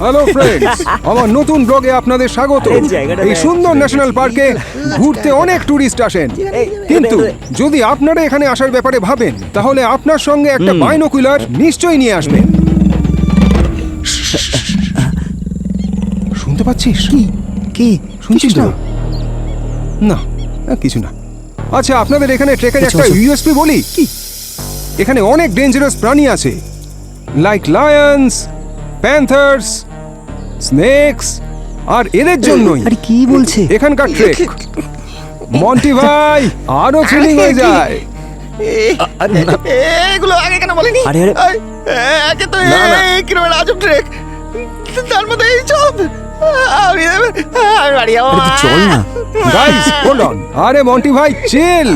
Hello friends, আমার নতুন ব্লগে আপনাদের স্বাগত। এই সুন্দর ন্যাশনাল পার্কে ঘুরতে অনেক টুরিস্ট আসেন, কিন্তু যদি আপনারা এখানে আসার ব্যাপারে ভাবেন তাহলে আপনার সঙ্গে একটা বাইনোকুলার নিশ্চয়ই নিয়ে আসবেন। শুনতে পাচ্ছিস? কি শুনছিস না? না, কিছু না। আচ্ছা, আপনাদের এখানে ট্রেকের একটা ইউএসপি বলি কি, এখানে অনেক ডেঞ্জারাস প্রাণী আছে, লাইক লায়ন্স, প্যান্থার্স, স্নেকস, আর এদের জন্যই আরে কি বলছে? এখানকার ট্রেক। মন্টি ভাই, আরো থ্রিলিং হয়ে যায়। এগুলো আগে কেন বলিনি? আরে একে তো কিরকম আজব ট্রেক, তার মধ্যে এই সব। আমি বাড়ি যাবো। চল না। Guys, hold on. আরে মন্টি ভাই, চিল,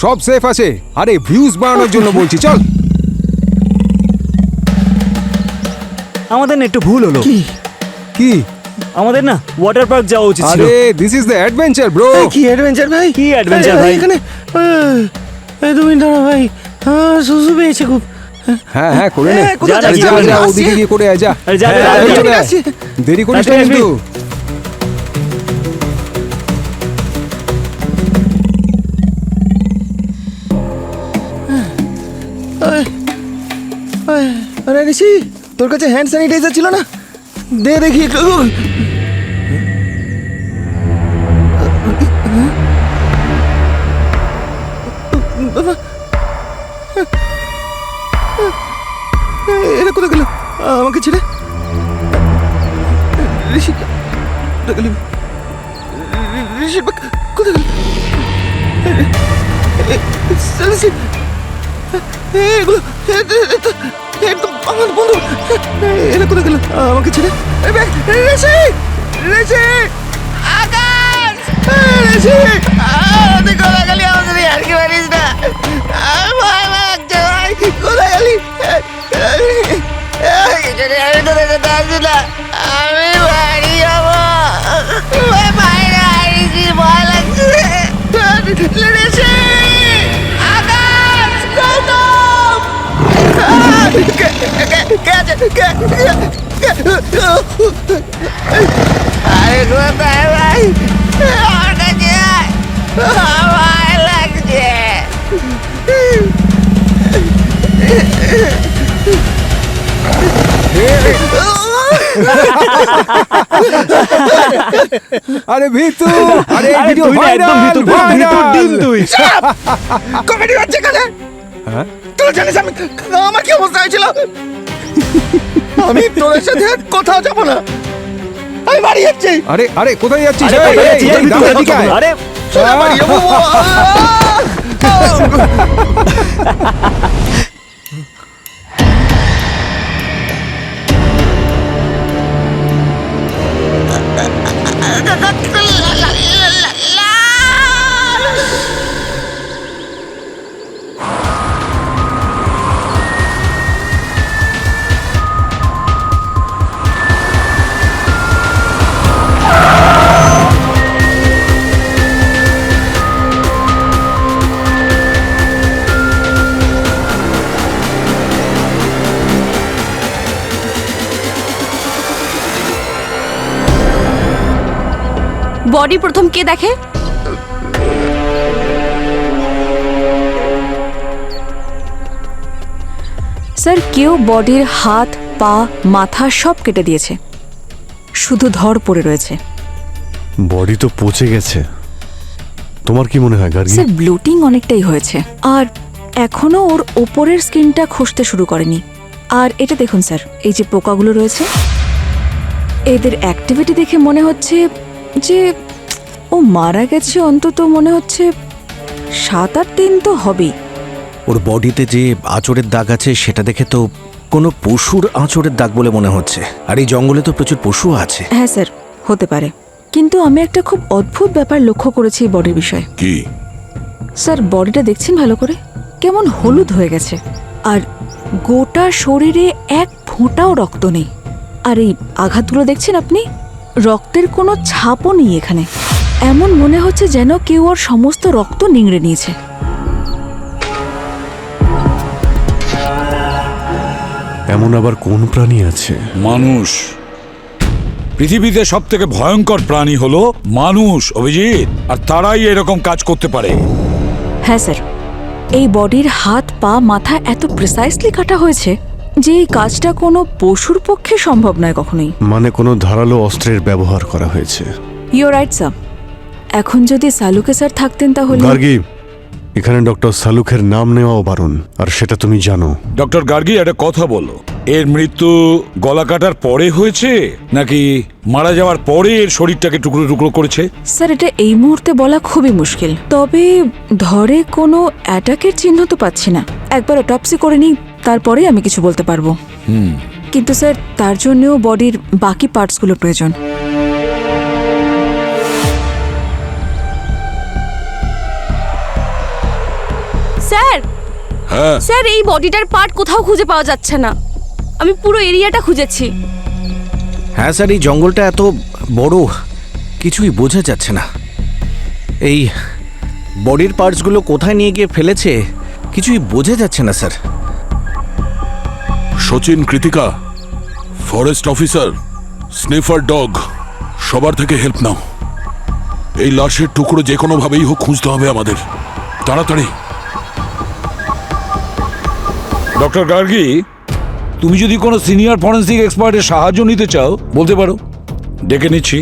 সব সেফ আছে। আরে ভিউজ বাড়ানোর জন্য বলছি, চল। আমাদের না একটু ভুল হলো। কি? আমাদের না ওয়াটার পার্ক যাওয়া উচিত ছিল। আরে this is the adventure bro. কি অ্যাডভেঞ্চার ভাই? কি অ্যাডভেঞ্চার ভাই? এখানে তুমি দাঁড়া ভাই, সুসু পেয়েছে খুব। হ্যাঁ হ্যাঁ, করে নে। কোথায় আরে যাচ্ছি? যা যা, আসছি। ওদিকে গিয়ে করে আয়, যা। আরে যা, হ্যাঁ, যা, যা, চলে যা, আয়। দেরি করিস না আসবি, কিন্তু। আরে ঋষি, তোর কাছে হ্যান্ড স্যানিটাইজার ছিল না? দে দেখি একটু। এটা কোথায় গেল? আমাকে ছেড়ে ঋষি কোথায় গেলি? ঋষি কোথায় গেল? ঋষি, এগুলো একদম আমার বন্ধু। এরা কোথায় গেল? আমাকে ছেড়ে। ঋষি, ঋষি, আকাশ, ঋষি, তুই কোথায় গেলি? আমাদের আর কি পারিস না, ভয় লাগছে ভাই। কোথায় গেলি? আমি তো দেখে আসছি না, আমি বাড়ি যাবো। বাইরে ঋষি, ভয় লাগছে। ঋষি, আকাশ, গৌতম, আরে কোথায় ভাই? আমার কাছে আয়, ভয় লাগছে। আরে ভিতু, আরে আরে ভিডিও তুই না একদম ভাইরাল, ভিতর, পুরো ভিতর ডিম তুই। কমেডি হচ্ছে এখানে। হ্যাঁ? তুই জানিস আমার কি অবস্থা হয়েছিল? আমি তোর সাথে কোথাও যাবো না, আমি বাড়ি যাচ্ছি। আরে আরে, কোথায় যাচ্ছিস? আরে এই, কোথায় এই, যাচ্ছিস? এই, দাঁড়া, এদিকে আয়। আরে সোজা বাড়ি যাবো। বডি প্রথম কে দেখে? স্যার, কেউ বডির হাত, পা, মাথা সব কেটে দিয়েছে, শুধু ধড় পড়ে রয়েছে। বডি তো পচে গেছে। তোমার কি মনে হয় গার্গী? স্যার, ব্লোটিং অনেকটাই হয়েছে, আর এখনো ওর ওপরের স্কিনটা খসতে শুরু করেনি। আর এটা দেখুন স্যার, এই যে পোকাগুলো রয়েছে, এদের অ্যাক্টিভিটি দেখে মনে হচ্ছে যে ও মারা গেছে অন্তত মনে হচ্ছে 7-8 দিন তো হবেই। ওর বডিতে যে আঁচড়ের দাগ আছে সেটা দেখে তো কোনো পশুর আঁচড়ের দাগ বলে মনে হচ্ছে। আর এই জঙ্গলে তো প্রচুর পশু আছে। হ্যাঁ স্যার, হতে পারে, কিন্তু আমি একটা খুব অদ্ভুত ব্যাপার লক্ষ্য করেছি এই বডির বিষয়ে। কি? স্যার, বডিটা দেখছেন ভালো করে, কেমন হলুদ হয়ে গেছে, আর গোটা শরীরে এক ফোঁটাও রক্ত নেই। আর এই আঘাতগুলো দেখছেন আপনি, রক্তের কোনো ছাপও নেই এখানে। এমন মনে হচ্ছে যেন কেউ ওর সমস্ত রক্ত নিংড়ে নিয়েছে। এমন আবার কোন প্রাণী আছে? মানুষ। পৃথিবীতে সব থেকে ভয়ঙ্কর প্রাণী হলো মানুষ, অভিজিৎ। আর তারাই এরকম কাজ করতে পারে। হ্যাঁ স্যার, এই বডির হাত পা মাথা এত প্রিসাইসলি কাটা হয়েছে যে এই কাজটা কোনো পশুর পক্ষে সম্ভব নয় কখনোই। মানে কোনো ধারালো অস্ত্রের ব্যবহার করা হয়েছে? You right sir. এখন যদি সালুকে স্যার থাকতেন তাহলে। গার্গী, এখানে ডক্টর সালুখের নাম নেওয়াও বারণ, আর সেটা তুমি জানো। ডক্টর গার্গী, একটা কথা বলো, এর মৃত্যু গলা কাটার পরে হয়েছে নাকি মারা যাওয়ার পরে এর শরীরটাকে টুকরো টুকরো করেছে? স্যার এটা এই মুহূর্তে বলা খুবই মুশকিল, তবে ধরে কোনো অ্যাটাকের চিহ্ন তো পাচ্ছি না। একবার অটপসি করে নিই, তারপরেই আমি কিছু বলতে পারবো। কিন্তু স্যার তার জন্যও বডির বাকি পার্টসগুলো প্রয়োজন। স্যার, হ্যাঁ, স্যার এই বডিটার পার্ট কোথাও খুঁজে পাওয়া যাচ্ছে না। আমি পুরো এরিয়াটা খুঁজেছি। হ্যাঁ স্যার, এই জঙ্গলটা এত বড়, কিছুই বোঝা যাচ্ছে না। এই বডির পার্টসগুলো কোথায় নিয়ে গিয়ে ফেলেছে কিছুই বোঝা যাচ্ছে না sir. Sachin, Krittika, forest officer, sniffer dog, সবার থেকে হেল্প নাও। এই লাশের টুকরো যে কোনো ভাবেই হোক খুঁজতে হবে আমাদের, তাড়াতাড়ি। ডক্টর গার্গী, তুমি যদি কোনো সিনিয়র ফরেন্সিক এক্সপার্টের সাহায্য নিতে চাও বলতে পারো, ডেকে নিচ্ছি।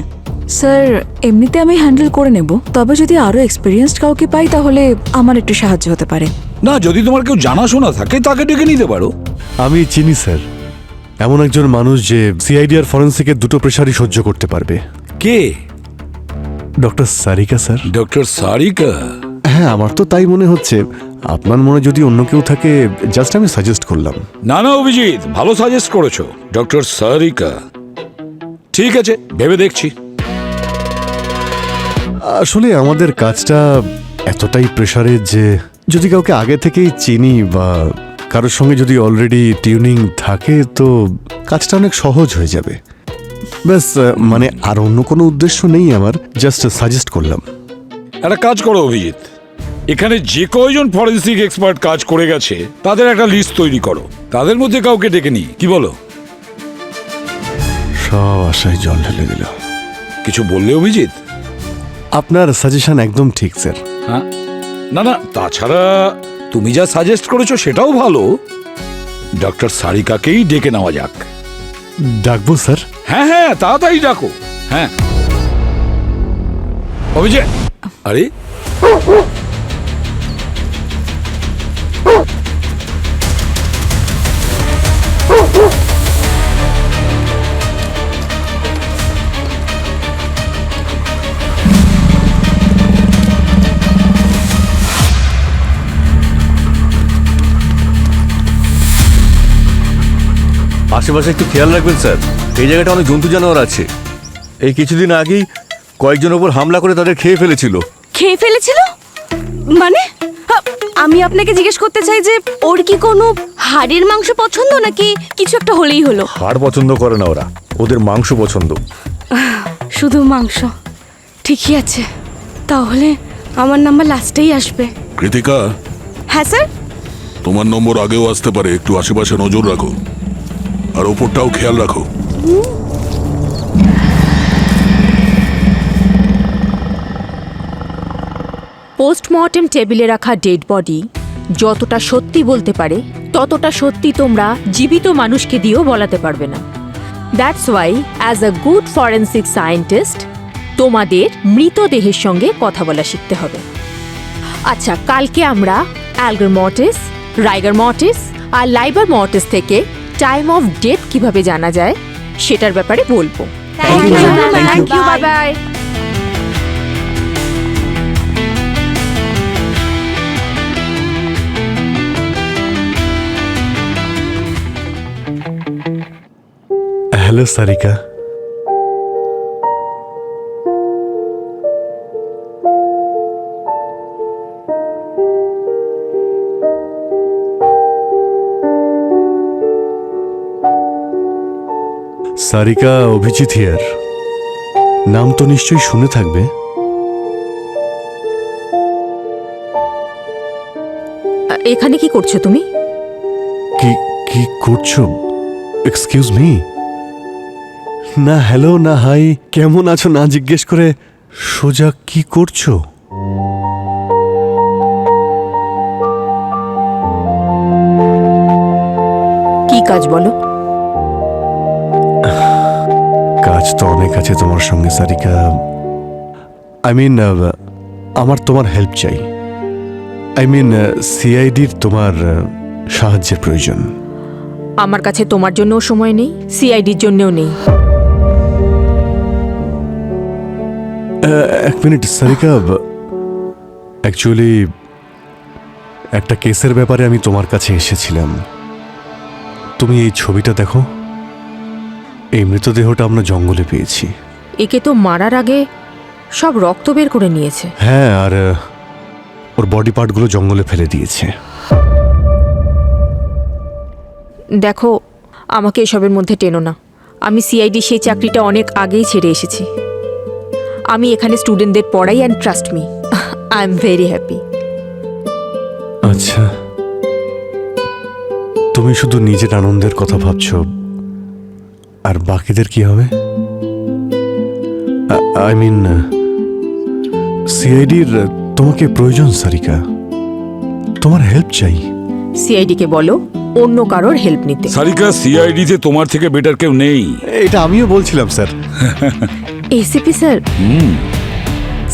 স্যার এমনিতে আমি হ্যান্ডেল করে নেব, তবে যদি আরও এক্সপিরিয়েন্সড কাউকে পাই তাহলে আমার একটু সাহায্য হতে পারে। না, যদি তোমার কেউ জানাশোনা থাকে তাকে ডেকে নিতে পারো। আমি চিনি স্যার এমন একজন মানুষ যে সিআইডি আর ফরেন্সিকের দুটো প্রেশারই সহ্য করতে পারবে। কে? Doctor Sarika sir. Doctor Sarika? হ্যাঁ, আমার তো তাই মনে হচ্ছে। আপনার মনে যদি অন্য কেউ থাকে, জাস্ট আমি সাজেস্ট করলাম। না না অভিজিৎ, ভালো সাজেস্ট করেছো, ডক্টর সারিকা। ঠিক আছে, ভেবে দেখছি। আসলে আমাদের কাজটা এতটাই প্রেশারের যে যদি কাউকে আগে থেকেই চিনি বা কারোর সঙ্গে যদি অলরেডি টিউনিং থাকে তো কাজটা অনেক সহজ হয়ে যাবে। ব্যাস, মানে আর অন্য কোনো উদ্দেশ্য নেই আমার, জাস্ট সাজেস্ট করলাম। একটা কাজ করো অভিজিৎ, এখানে যে কয়জন ফরেন্সিক এক্সপার্ট কাজ করে গেছে তাদের একটা লিস্ট তৈরি করো, তাদের মধ্যে কাউকে ডেকে নিই, কি বলো? সব আশায় জল ঢেলে দিল। কিছু বললে অভিজিৎ? আপনার সাজেশন একদম ঠিক স্যার। হ্যাঁ, না না, তাছাড়া তুমি যা সাজেস্ট করেছো সেটাও ভালো। ডক্টর সারিকাকেই ডেকে নেওয়া যাক। ডাকবো স্যার? হ্যাঁ হ্যাঁ, তাড়াতাড়ি ডাকো। হ্যাঁ অভিজিৎ, আরে আশেপাশে একটু খেয়াল রাখবেন স্যার, এই জায়গাটা অনেক জন্তু জানোয়ার আছে। এই কিছুদিন আগেই কয়েকজন ওপর হামলা করে তাদের খেয়ে ফেলেছিল। খেয়ে ফেলেছিল মানে? আমি আপনাকে জিজ্ঞেস করতে চাই যে ওর কি কোনো হাড়ের মাংস পছন্দ নাকি কিছু একটা হলেই হলো? হাড় পছন্দ করে না ওরা, ওদের মাংস পছন্দ। শুধু মাংস? ঠিকই আছে, তাহলে আমার নাম্বার লাস্টেই আসবে। কৃতিকা, হ্যাঁ স্যার। তোমার নম্বর আগেও আসতে পারে, একটু আশেপাশে নজর রাখো আর ওপরটাও খেয়াল রাখো। পোস্টমর্টেম টেবিলে রাখা ডেড বডি যতটা সত্যি বলতে পারে ততটা সত্যি তোমরা জীবিত মানুষকে দিয়েও বলাতে পারবে না। That's why as a good forensic scientist তোমাদের মৃতদেহের সঙ্গে কথা বলা শিখতে হবে। আচ্ছা, কালকে আমরা অ্যালগার মর্টিস, রাইগার মর্টিস আর লাইবার মর্টিস থেকে টাইম অফ ডেথ কিভাবে জানা যায় সেটার ব্যাপারে বলবো। Thank you, bye bye. Hello Sarika. Sarika, Abhijit here. নাম তো নিশ্চয়ই শুনে থাকবে। এখানে কি করছো তুমি? কি কি করছো? এক্সকিউজ মি, না হ্যালো না হাই, কেমন আছো না জিজ্ঞেস করে সোজা কি করছো? কি কাজ বলো? কাজ তো অনেক আছে তোমার সঙ্গে সারিকা। আই মিন আমার তোমার হেল্প চাই। আই মিন সিআইডির তোমার সাহায্যের প্রয়োজন। আমার কাছে তোমার জন্যও সময় নেই, সিআইডির জন্যও নেই। এক মিনিট সারিকা, অ্যাকচুয়ালি একটা কেসের ব্যাপারে আমি তোমার কাছে এসেছিলাম। তুমি এই ছবিটা দেখো, এই মৃতদেহটা আমরা জঙ্গলে পেয়েছি। একে তো মারার আগে সব রক্ত বের করে নিয়েছে। হ্যাঁ, আর ওর বডি পার্টগুলো জঙ্গলে ফেলে দিয়েছে। দেখো, আমাকে এসবের মধ্যে টেনো না। আমি সিআইডি সেই চাকরিটা অনেক আগেই ছেড়ে এসেছি। আমি এখানে স্টুডেন্টদের পড়াই, and trust me, I am very happy. আচ্ছা, তুমি শুধু নিজের আনন্দের কথা ভাবছো, আর বাকিদের কি হবে? আই মিন সিআইডির তোমাকে প্রয়োজন সারিকা, তোমার হেল্প চাই। সিআইডিকে বলো অন্য কারোর হেল্প নিতে। সারিকা, সিআইডি তে তোমার থেকে বেটার কেউ নেই। এটা আমিও বলছিলাম স্যার। এসিপি স্যার,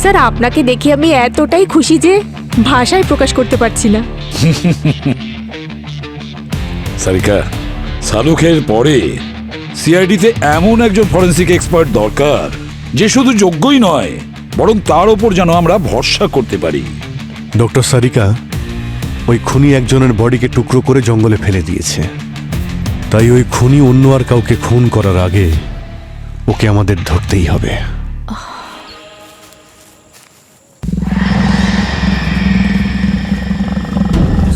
স্যার আপনাকে দেখে আমি এতটাই খুশি যে ভাষায় প্রকাশ করতে পারছি না। সারিকা, শালুকের পরে সিআইডি তে এমন একজন ফরেন্সিক এক্সপার্ট দরকার যে শুধু যোগ্যই নয়, বরং তার ওপর যেন আমরা ভরসা করতে পারি। ডক্টর সারিকা, ওই খুনি একজনের বডিকে টুকরো করে জঙ্গলে ফেলে দিয়েছে। তাই ওই খুনি অন্য আর কাউকে খুন করার আগে ওকে আমাদের ধরতেই হবে।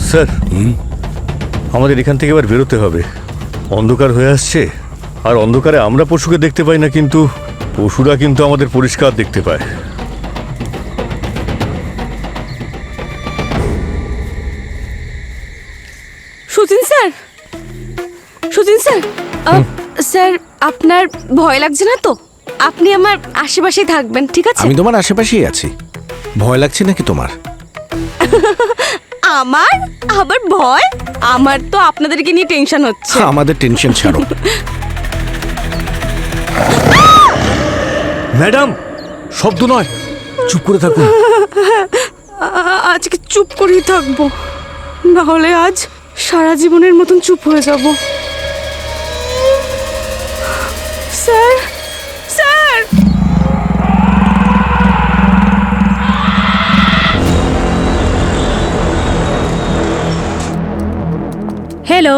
স্যার, আমাদের এখান থেকে এবার বেরোতে হবে। অন্ধকার হয়ে আসছে, আর অন্ধকারে আমরা পশুকে দেখতে পাই না, কিন্তু পশুরা কিন্তু আমাদের পরিষ্কার দেখতে পায়। Soo-jin sir, Soo-jin sir, sir আপনার ভয় লাগছে না তো? আপনি আমার আশেপাশেই থাকবেন, ঠিক আছে? আমি তোমার আশেপাশেই আছি। ভয় লাগছে নাকি তোমার? আমার আবার ভয়? আমার তো আপনাদেরকে নিয়ে টেনশন হচ্ছে। আমাদের টেনশন ছাড়ো। ম্যাডাম, শব্দ নয়, চুপ করে থাকুন। আজকে চুপ করেই থাকবো, না হলে আজ সারা জীবনের মতন চুপ হয়ে যাব। Sir, sir, hello,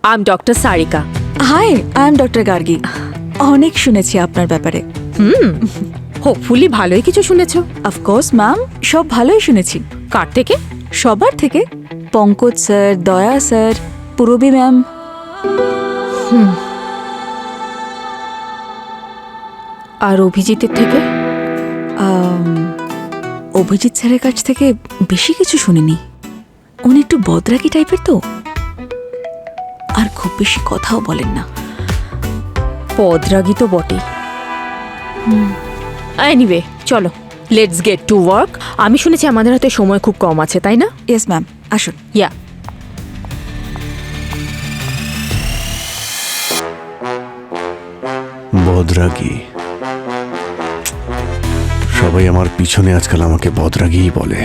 I am doctor Sarika. Hi, I am doctor Gargi. অনেক শুনেছি আপনার ব্যাপারে। হোপফুলি ভালোই কিছু শুনেছো। অফকোর্স ম্যাম, সব ভালোই শুনেছি। কার থেকে? সবার থেকে। পঙ্কজ স্যার, দয়া স্যার, পূরবী ম্যাম। আর অভিজিতের থেকে? অভিজিৎ স্যারের কাছ থেকে বেশি কিছু শুনিনি। উনি একটু বদরাগী টাইপের তো, আর খুব বেশি কথাও বলেন না। পদরাগী তো বটে। এনিওয়ে, চলো লেটস গেট টু ওয়ার্ক। আমি শুনেছি আমাদের হাতে সময় খুব কম আছে, তাই না? ইয়েস ম্যাম, আসুন। ইয়া, বদরাগী, সবাই আমার পিছনে আজকাল আমাকে বদরাগীই বলে।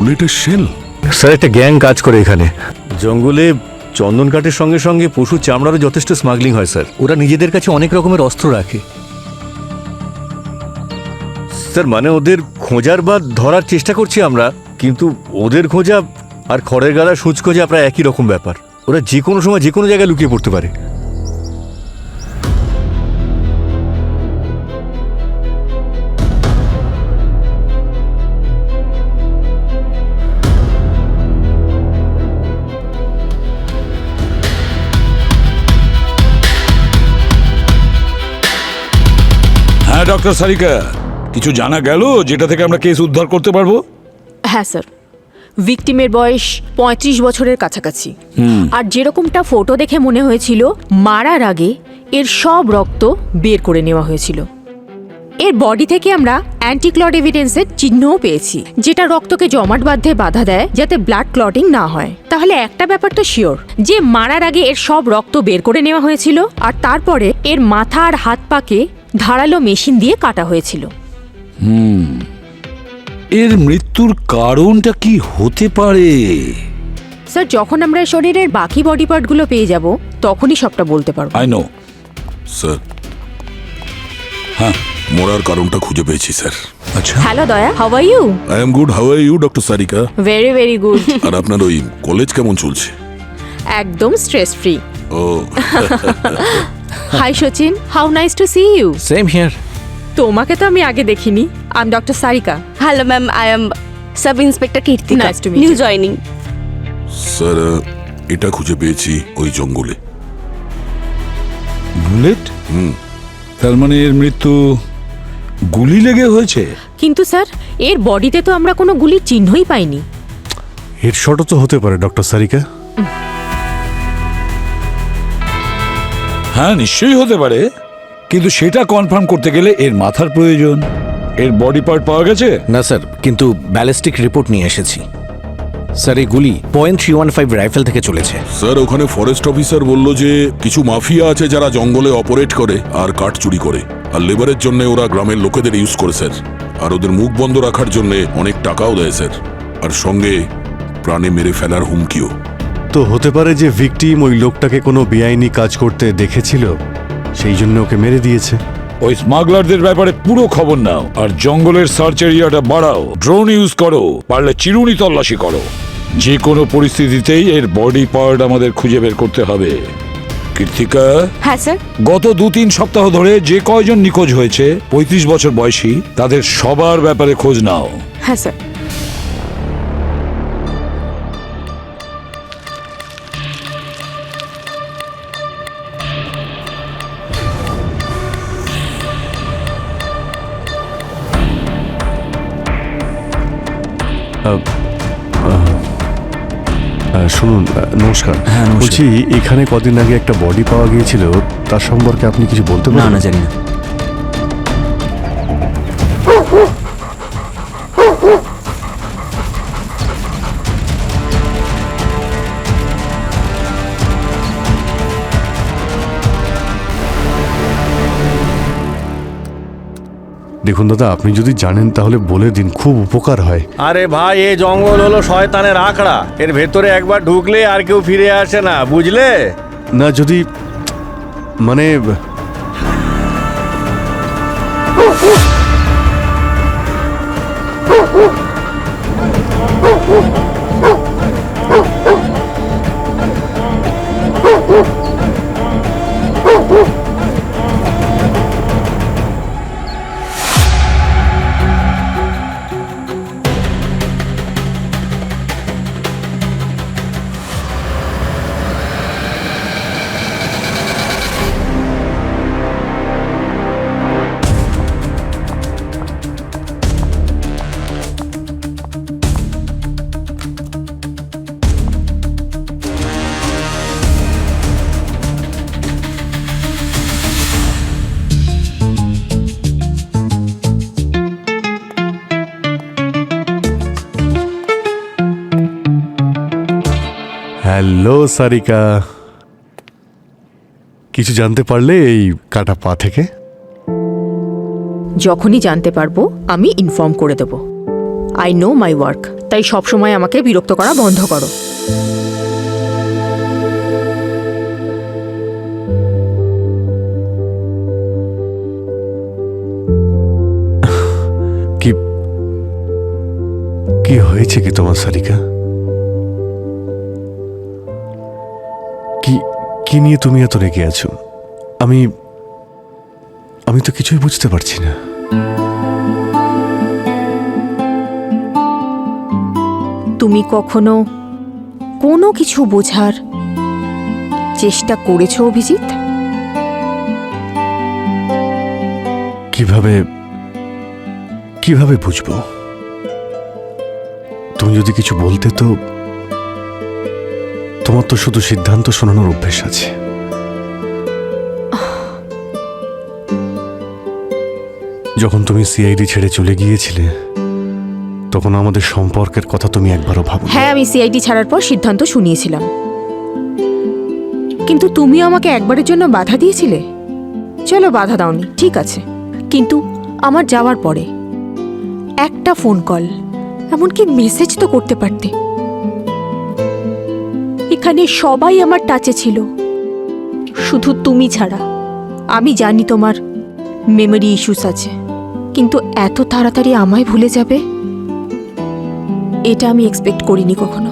বুলেটের শেল? স্যার একটা গ্যাং কাজ করে এখানে জঙ্গলে। চন্দন কাঠের সঙ্গে সঙ্গে পশুর চামড়ারও যথেষ্ট স্মাগলিং হয় স্যার। ওরা নিজেদের কাছে অনেক রকমের অস্ত্র রাখে স্যার। মানে ওদের খোঁজার বা ধরার চেষ্টা করছি আমরা, কিন্তু ওদের খোঁজা আর খড়ের গাদা সুচ খোঁজা প্রায় একই রকম ব্যাপার। ওরা যে কোনো সময় যে কোনো জায়গায় লুকিয়ে পড়তে পারে। হ্যাঁ ডক্টর সারিকা, কিছু জানা গেল যেটা থেকে আমরা কেস উদ্ধার করতে পারবো? হ্যাঁ স্যার, ভিকটিমের বয়স 35 বছরের কাছাকাছি। আর যেরকমটা ফটো দেখে মনে হয়েছিল, মারার আগে এর সব রক্ত বের করে নেওয়া হয়েছিল। এর বডি থেকে আমরা অ্যান্টিক্লট এভিডেন্সের চিহ্নও পেয়েছি, যেটা রক্তকে জমাট বাঁধতে বাধা দেয় যাতে ব্লাড ক্লটিং না হয়। তাহলে একটা ব্যাপার তো শিওর, যে মারার আগে এর সব রক্ত বের করে নেওয়া হয়েছিল, আর তারপরে এর মাথা আর হাত পাকে ধারালো মেশিন দিয়ে কাটা হয়েছিল। এর মৃত্যুর কারণটা কি হতে পারে? স্যার, যখন আমরা শরীরের বাকি বডি পার্টগুলো পেয়ে যাব, তখনই সবটা বলতে পারবো। আই নো স্যার, হ্যাঁ, মরার কারণটা খুঁজে পেয়েছি স্যার। আচ্ছা, hello Daya, how are you? I am good, how are you doctor Sarika? Very very good. আর আপনার ওই কলেজ কেমন চলছে? একদম stress free. Oh hi Sachin, how nice to see you. Same here. তোমাকে তো আমি আগে দেখিনি। I am doctor Sarika. Hello ma'am, I am sub inspector Kirtika. Nice to meet new you. Joining. Sir, এটা খুঁজে পেয়েছি ওই জঙ্গলে। বুলেট? তার মানে এর মৃত্যু গুলি লেগে হয়েছে? কিন্তু স্যার, এর বডিতে তো আমরা কোনো গুলির চিহ্নই পাইনি। এর শটও তো হতে পারে ডক্টর সারিকা। হ্যাঁ, নিশ্চয়ই হতে পারে, কিন্তু সেটা কনফার্ম করতে গেলে এর মাথার প্রয়োজন। এর বডি পার্ট পাওয়া গেছে? না স্যার, কিন্তু ব্যালিস্টিক রিপোর্ট নিয়ে এসেছি। স্যার, এই গুলি .315 রাইফেল থেকে চলেছে। স্যার, ওখানে ফরেস্ট অফিসার বলল যে কিছু মাফিয়া আছে যারা জঙ্গলে অপারেট করে আর কাঠ চুরি করে, আর লেবারের জন্য ওরা গ্রামের লোকেদের ইউজ করে স্যার। আর ওদের মুখ বন্ধ রাখার জন্য অনেক টাকাও দেয় স্যার, আর সঙ্গে প্রাণে মেরে ফেলার হুমকিও। তো হতে পারে যে ভিকটিম ওই লোকটাকে কোনো বেআইনি কাজ করতে দেখেছিল, সেই জন্য ওকে মেরে দিয়েছে। ওই স্মাগলারদের ব্যাপারে পুরো খবর নাও, আর জঙ্গলের সার্চ এরিয়াটা বাড়াও। ড্রোন ইউজ করো, পারলে চিরুনি তল্লাশি করো। যে কোনো পরিস্থিতিতেই এর বডি পার্ট আমাদের খুঁজে বের করতে হবে। কীর্তিকা, হ্যাঁ স্যার। গত 2-3 সপ্তাহ ধরে যে কয়জন নিখোঁজ হয়েছে 35 বছর বয়সী, তাদের সবার ব্যাপারে খোঁজ নাও। হ্যাঁ স্যার। শুনুন, নমস্কার। বলছি, এখানে কদিন আগে একটা বডি পাওয়া গিয়েছিল, তার সম্পর্কে আপনি কিছু বলতে পারেন? না, জানি না। দেখুন দাদা, আপনি যদি জানেন তাহলে বলে দিন, খুব উপকার হয়। আরে ভাই, এই জঙ্গল হলো শয়তানের আখড়া। এর ভেতরে একবার ঢুকলে আর কেউ ফিরে আসে না, বুঝলে? না, যদি মানে হ্যালো সারিকা, কিছু জানতে পারলে এই কাটা পা থেকে? যখনই জানতে পারবো আমি ইনফর্ম করে দেব। I know my work. তাই সবসময় আমাকে বিরক্ত করা বন্ধ করো। কি কি হয়েছে কি তোমার সারিকা? কি কি নিয়ে তুমি এত রেগে আছো? আমি আমি তো কিছুই বুঝতে পারছি না। তুমি কখনো কোনো কিছু বোঝার চেষ্টা করেছো অভিজিৎ? কিভাবে কিভাবে বুঝবো? তুমি যদি কিছু বলতে তো। তোমার তো শুধু সিদ্ধান্ত শোনানোর অভ্যেস আছে। যখন তুমি সিআইডি ছেড়ে চলে গিয়েছিলে তখন আমাদের সম্পর্কের কথা তুমি একবারও ভাবো? হ্যাঁ, আমি সিআইডি ছাড়ার পর সিদ্ধান্ত শুনিয়েছিলাম, কিন্তু তুমি আমাকে একবারের জন্য বাধা দিয়েছিলে। চলো, বাধা দাওনি, ঠিক আছে, কিন্তু আমার যাওয়ার পরে একটা ফোন কল, এমনকি মেসেজ তো করতে পারতে। এখানে সবাই আমার টাচে ছিল, শুধু তুমি ছাড়া। আমি জানি তোমার মেমোরি ইস্যুস আছে, কিন্তু এত তাড়াতাড়ি আমায় ভুলে যাবে এটা আমি এক্সপেক্ট করিনি কখনো।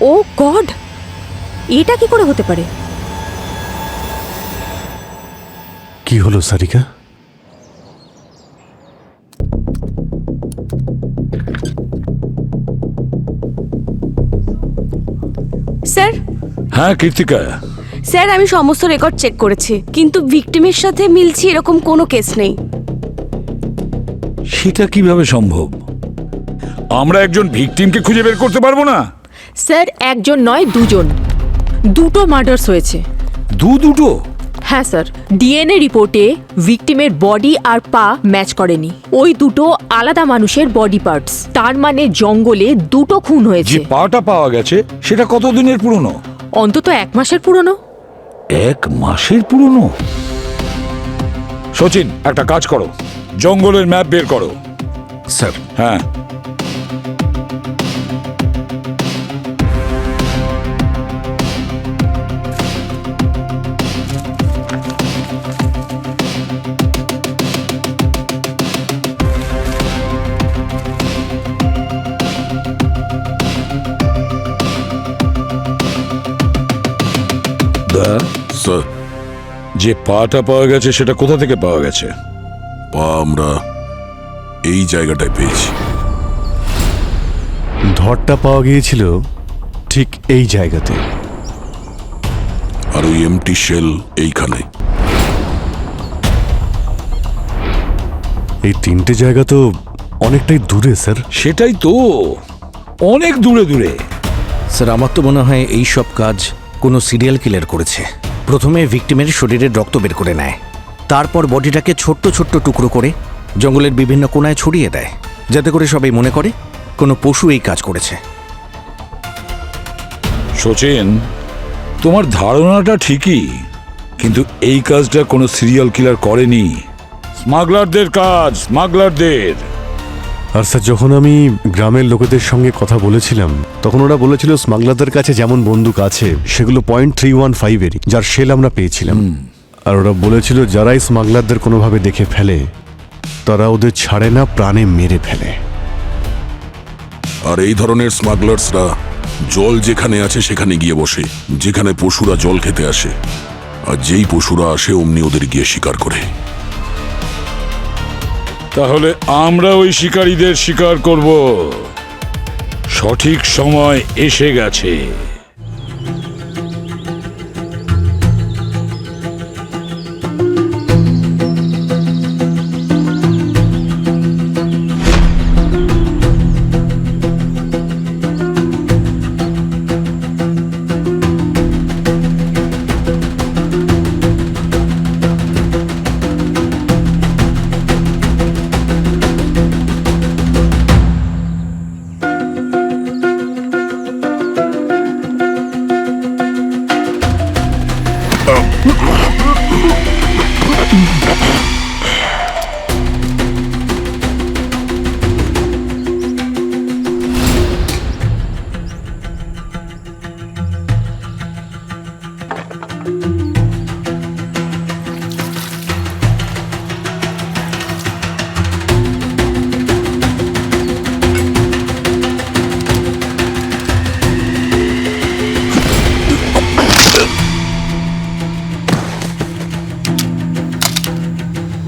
ও গড, এটা কি করে হতে পারে? কি হলো সারিকা? স্যার, হ্যাঁ কৃতিকা, স্যার আমি সমস্ত রেকর্ড চেক করেছি, কিন্তু ভিকটিমের সাথে মিলছে এরকম কোনো কেস নেই। সেটা কিভাবে সম্ভব? আমরা একজন ভিকটিমকে খুঁজে বের করতে পারবো না? স্যার, একজন নয়, দুটো মার্ডার্স হয়েছে। দুটো? হ্যাঁ স্যার, ডিএনএ রিপোর্টে ভিকটিমের বডি আর পা ম্যাচ করেনি। ওই দুটো আলাদা মানুষের বডি পার্টস। তার মানে জঙ্গলে দুটো খুন যে হয়েছে। পাটা পাওয়া গেছে সেটা কতদিনের পুরনো? অন্তত 1 মাসের পুরনো। 1 মাসের পুরনো? সচিন, একটা কাজ করো, জঙ্গলের ম্যাপ বের করো। স্যার, হ্যাঁ, স্যার, যে পাটা পাওয়া গেছে সেটা কোথা থেকে পাওয়া গেছে? পা আমরা এই জায়গাটায় পেয়েছি। ধরটা পাওয়া গিয়েছিল ঠিক এই জায়গাতে, আর ওই এমটি শেল এইখানে। এই 3টে জায়গা তো অনেকটাই দূরে স্যার। সেটাই তো, অনেক দূরে দূরে। স্যার, আমার তো মনে হয় এই সব কাজ কোনো সিরিয়াল কিলার করেছে। প্রথমে ভিকটিমের শরীরের রক্ত বের করে নেয়, তারপর বডিটাকে ছোট্ট ছোট্ট টুকরো করে জঙ্গলের বিভিন্ন কোণায় ছড়িয়ে দেয়, যাতে করে সবাই মনে করে কোনো পশু এই কাজ করেছে। সচিন, তোমার ধারণাটা ঠিকই, কিন্তু এই কাজটা কোনো সিরিয়াল কিলার করেনি। স্মাগলারদের কাজ, স্মাগলারদের। আর স্যার, যখন আমি গ্রামের লোকেদের সঙ্গে কথা বলেছিলাম তখন ওরা বলেছিল স্মাগলারদের কাছে যেমন বন্দুক আছে সেগুলো .315-এরই, যার শেল আমরা পেয়েছিলাম। আর ওরা বলেছিল যারাই স্মাগলারদের কোনোভাবে দেখে ফেলে তারা ওদের ছাড়ে না, প্রাণে মেরে ফেলে। আর এই ধরনের স্মাগলার্সরা জল যেখানে আছে সেখানে গিয়ে বসে, যেখানে পশুরা জল খেতে আসে, আর যেই পশুরা আসে অমনি ওদের গিয়ে শিকার করে। তাহলে আমরা ওই শিকারীদের শিকার করব। সঠিক সময় এসে গেছে।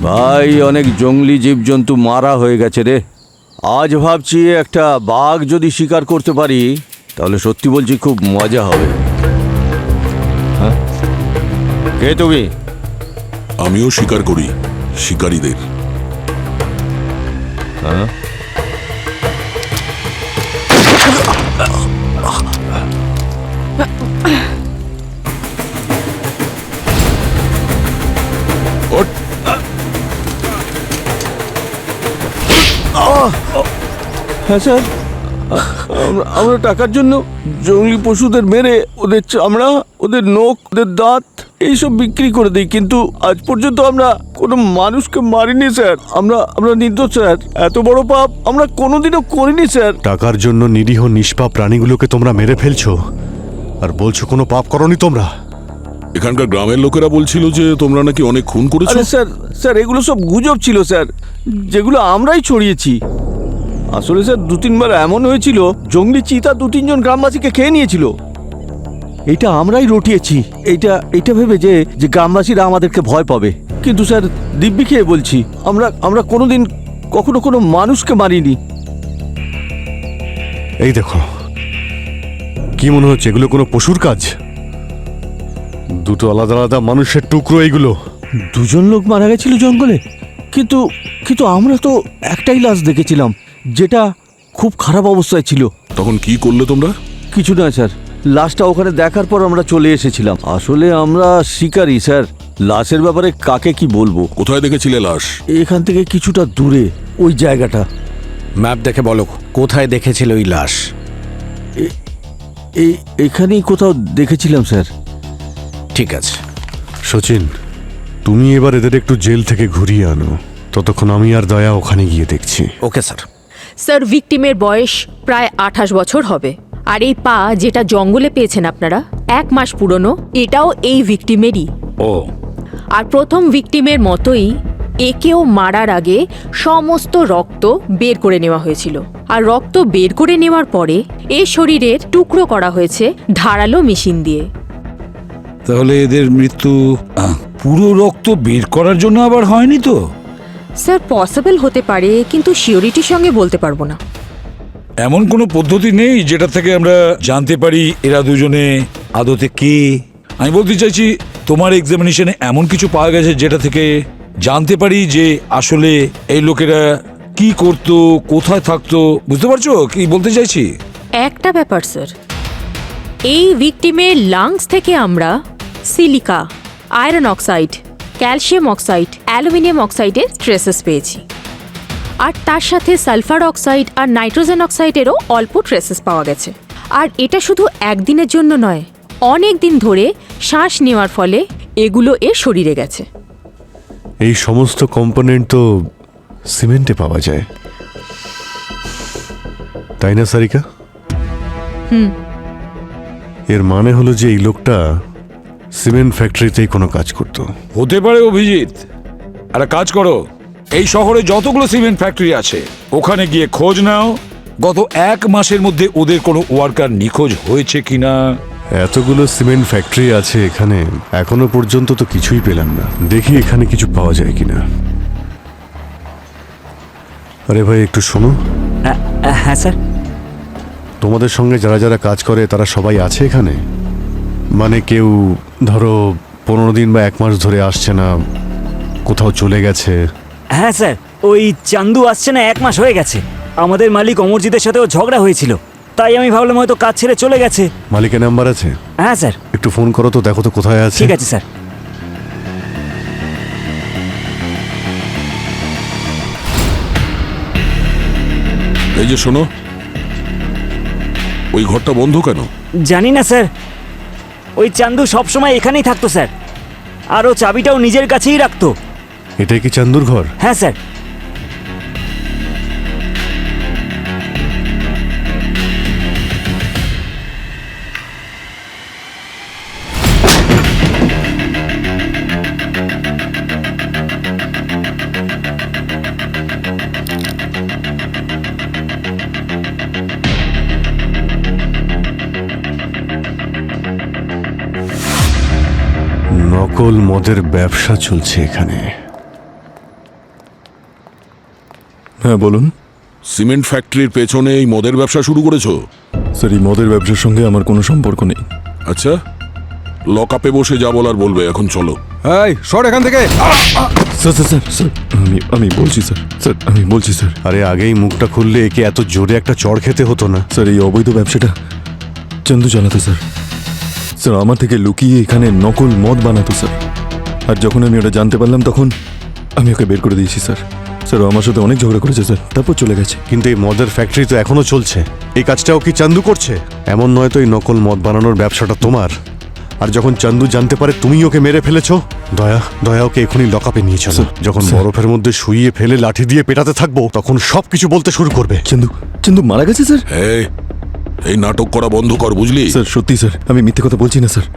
ভাই অনেক জঙ্গলি জীবজন্তু মারা হয়ে গেছে রে। আজ ভাবছি একটা বাঘ যদি শিকার করতে পারি তাহলে সত্যি বলছি খুব মজা হবে। হ্যাঁ, কে তুমি? আমিও শিকার করি শিকারীদের। হ্যাঁ, ওঠ! হ্যাঁ স্যার, আমরা টাকার জন্য জঙ্গলি পশুদের মেরে ওদের চামড়া, ওদের নখ, ওদের দাঁত এইসব বিক্রি করে দিই, কিন্তু আজ পর্যন্ত আমরা কোনো মানুষকে মারিনি স্যার। আমরা নির্দোষ স্যার। এত বড় পাপ আমরা কোনোদিনও করিনি স্যার। টাকার জন্য নিরীহ নিষ্পাপ প্রাণীগুলোকে তোমরা মেরে ফেলছো আর বলছো কোনো পাপ করনি তোমরা। এখানকার গ্রামের লোকেরা বলছিল যে তোমরা নাকি অনেক খুন করেছো। আরে স্যার এগুলো সব গুজব ছিল স্যার, যেগুলো আমরাই ছড়িয়েছি। আসলে স্যার 2-3 বার এমন হয়েছিল জঙ্গলি চিতা 2-3 জন গ্রামবাসীকে খেয়ে নিয়েছিল। এটা আমরাই রটিয়েছি, এইটা ভেবে যে গ্রামবাসীরা আমাদেরকে ভয় পাবে। কিন্তু স্যার দিব্যি খেয়ে বলছি আমরা কোনোদিন কখনো কোনো মানুষকে মারিনি। এই দেখো, কি মনে হচ্ছে এগুলো কোনো পশুর কাজ? দুটো আলাদা আলাদা মানুষের টুকরো এইগুলো। 2 জন লোক মারা গেছিল জঙ্গলে, কিন্তু আমরা তো একটাই লাশ দেখেছিলাম যেটা খুব খারাপ অবস্থায় ছিল। তখন কি করলে তোমরা? কিছু না স্যার, লাশটা ওখানে দেখার পর আমরা চলে এসেছিলাম। আসলে আমরা শিকারী স্যার, লাশের ব্যাপারে কাকে কি বলবো। কোথায় দেখেছিলে লাশ? এখান থেকে কিছুটা দূরে ওই জায়গাটা। ম্যাপ দেখে বলো কোথায় দেখেছিল ওই লাশ। এখানেই কোথাও দেখেছিলাম স্যার। ঠিক আছে সচিন, তুমি এবার এদের একটু জেল থেকে ঘুরিয়ে আনো, ততক্ষণ আমি আর দয়া ওখানে গিয়ে দেখছি। Okay sir. স্যার, ভিকটিমের বয়স প্রায় 28 বছর হবে। আর এই পা যেটা জঙ্গলে পেয়েছেন আপনারা 1 মাস পুরনো, এটাও এই ভিকটিমেরই। ও, আর প্রথম ভিকটিমের মতোই একেও মারার আগে সমস্ত রক্ত বের করে নেওয়া হয়েছিল। আর রক্ত বের করে নেওয়ার পরে এর শরীরের টুকরো করা হয়েছে ধারালো মেশিন দিয়ে। তাহলে এদের মৃত্যু পুরো রক্ত বের করার জন্য আবার হয়নি তো? স্যার, পসিবল হতে পারে, কিন্তু সিওরিটির সঙ্গে বলতে পারবো না। এমন কোনো পদ্ধতি নেই যেটা থেকে আমরা জানতে পারি এরা দুজনে আদতে কে? আমি বলতে চাইছি তোমার এক্সামিনেশনে এমন কিছু পাওয়া গেছে যেটা থেকে জানতে পারি যে আসলে এই লোকেরা কি করতো, কোথায় থাকতো? বুঝতে পারছো কি বলতে চাইছি? একটা ব্যাপার স্যার, এই ভিকটিমের লাংস থেকে আমরা silica, iron oxide, calcium oxide, aluminium অক্সাইডের ট্রেসেস পেয়েছি। আর তার সাথে সালফার অক্সাইড আর নাইট্রোজেন অক্সাইডেরও অল্প ট্রেসেস পাওয়া গেছে। আর এটা শুধু একদিনের জন্য নয়, অনেক দিন ধরে শ্বাস নেওয়ার ফলে এগুলো এর শরীরে গেছে। এই সমস্ত কম্পোনেন্ট তো সিমেন্টে পাওয়া যায়, তাই না সারিকা? এর মানে হলো যে এই লোকটা সিমেন্ট ফ্যাক্টরিতেই কোনো কাজ করতো। হতে পারে অভিজিৎ। একটা কাজ করো, এই শহরে যতগুলো সিমেন্ট ফ্যাক্টরি আছে ওখানে গিয়ে খোঁজ নাও গত 1 মাসের মধ্যে ওদের কোনো ওয়ার্কার নিখোঁজ হয়েছে কিনা। এতগুলো সিমেন্ট ফ্যাক্টরি আছে এখানে, এখনো পর্যন্ত তো কিছুই পেলাম না। দেখি এখানে কিছু পাওয়া যায় কিনা। আরে ভাই একটু শোনো। হ্যাঁ স্যার। তোমাদের সঙ্গে যারা যারা কাজ করে তারা সবাই আছে এখানে? মানে কেউ ধরো 15 দিন বা 1 মাস ধরে আসছে না, কোথাও চলে গেছে? হ্যাঁ স্যার, ওই চান্দু আসছে না 1 মাস হয়ে গেছে। আমাদের মালিক অমরজিতের সাথেও ঝগড়া হয়েছিল, তাই আমি ভাবলাম হয়তো কাজ ছেড়ে চলে গেছে। মালিকের নাম্বার আছে? হ্যাঁ স্যার। একটু ফোন করো তো, দেখো তো কোথায় আছে। ঠিক আছে স্যার। এই যে শোনো, ওই ঘরটা বন্ধ কেন? জানি না স্যার, ওই চান্দু সবসময় এখানেই থাকতো স্যার। আর ও চাবিটাও নিজের কাছেই রাখতো। এটাই কি চান্দুর ঘর? হ্যাঁ স্যার। নকল মদের ব্যবসা চলছে এখানে। হ্যাঁ বলুন সিমেন্ট ফ্যাক্টরির পেছনে এই মদের ব্যবসা শুরু করেছো? স্যার, এই মদের ব্যবসার সঙ্গে আমার কোনো সম্পর্ক নেই। আচ্ছা, লকআপে বসে যা বলার বলবে, এখন চলো। এই সর এখান থেকে। স্যার স্যার স্যার স্যার আমি বলছি স্যার, স্যার আমি বলছি স্যার। আরে আগেই মুখটা খুললে একে এত জোরে একটা চড় খেতে হতো না। স্যার, এই অবৈধ ব্যবসাটা চন্দু চালাতো স্যার। স্যার, আমার থেকে লুকিয়ে এখানে নকল মদ বানাতো স্যার। আর যখন আমি ওটা জানতে পারলাম তখন আমি ওকে বের করে দিয়েছি স্যার। স্যার, ও আমার সাথে অনেক ঝগড়া করেছে স্যার, তারপর চলে গেছে। কিন্তু এই মদের ফ্যাক্টরি তো এখনো চলছে। এই কাজটাও কি চান্দু করছে? এমন নয় তো এই নকল মদ বানানোর ব্যবসাটা তোমার। আর যখন চান্দু জানতে পারে তুমি ওকে মেরে ফেলেছো, দয়া ওকে এখনই লকআপে নিয়ে চলো। যখন বরফের মধ্যে শুইয়ে ফেলে লাঠি দিয়ে পেটাতে থাকবো তখন সবকিছু বলতে শুরু করবে। চন্দু মারা গেছে স্যার? এই নাটক করা বন্ধ কর, বুঝলি? স্যার সত্যি স্যার, আমি মিথ্যে কথা বলছি না স্যার।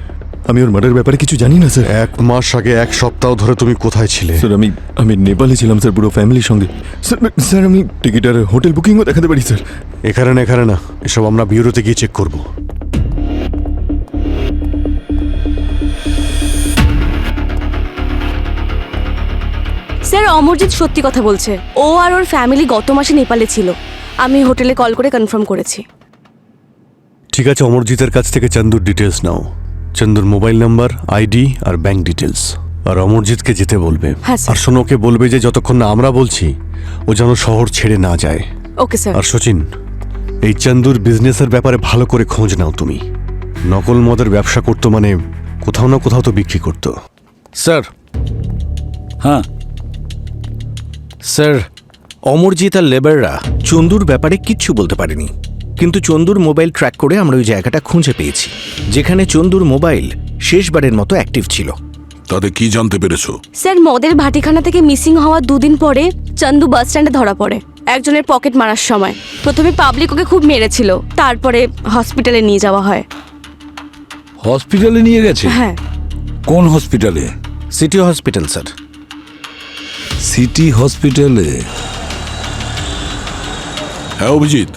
আমি ওর মার্ডারের ব্যাপারে কিছু জানি না স্যার। 1 মাস আগে 1 সপ্তাহ ধরে তুমি কোথায় ছিলে? স্যার, আমি নেপালে ছিলাম স্যার, পুরো ফ্যামিলির সঙ্গে। স্যার আমি টিকিট আর হোটেল বুকিংও দেখাতে পারি স্যার। এখানে না, এসব আমরা ব্যুরোতে গিয়ে চেক করব। স্যার, অমরজিৎ সত্যি কথা বলছে। ও আর ওর ফ্যামিলি গত মাসে নেপালে ছিল। আমি হোটেলে কল করে কনফার্ম করেছি। ঠিক আছে, অমরজিতের কাছ থেকে চান্দুর ডিটেলস নাও। চান্দুর মোবাইল নাম্বার, আইডি আর ব্যাংক ডিটেলস। আর অমরজিৎকে যেতে বলবে। হ্যাঁ স্যার। আর শোনোকে বলবে যে যতক্ষণ না আমরা বলছি ও যেন শহর ছেড়ে না যায়। Okay sir. আর সচিন, এই চান্দুর বিজনেসের ব্যাপারে ভালো করে খোঁজ নাও তুমি। নকল মদের ব্যবসা করতো মানে কোথাও না কোথাও তো বিক্রি করতো। স্যার। হ্যাঁ স্যার, অমরজিৎ আর লেবাররা চন্দুর ব্যাপারে কিচ্ছু বলতে পারেনি, কিন্তু চন্দুর মোবাইল ট্র্যাক করে আমরা ওই জায়গাটা খুঁজে পেয়েছি যেখানে চন্দুর মোবাইল শেষবারের মতো অ্যাক্টিভ ছিল। তাতে কি জানতে পেরেছো? স্যার, মদের ভাটিখানা থেকে মিসিং হওয়া 2 দিন পরে চান্দু বাস স্ট্যান্ডে ধরা পড়ে একজনের পকেট মারার সময়। প্রথমে পাবলিক ওকে খুব মেরেছিল, তারপরে হসপিটালে নিয়ে যাওয়া হয়। হসপিটালে নিয়ে গেছে? হ্যাঁ। কোন হসপিটালে? City hospital sir. সিটি হসপিটালে? হ্যাঁ অভিজিৎ,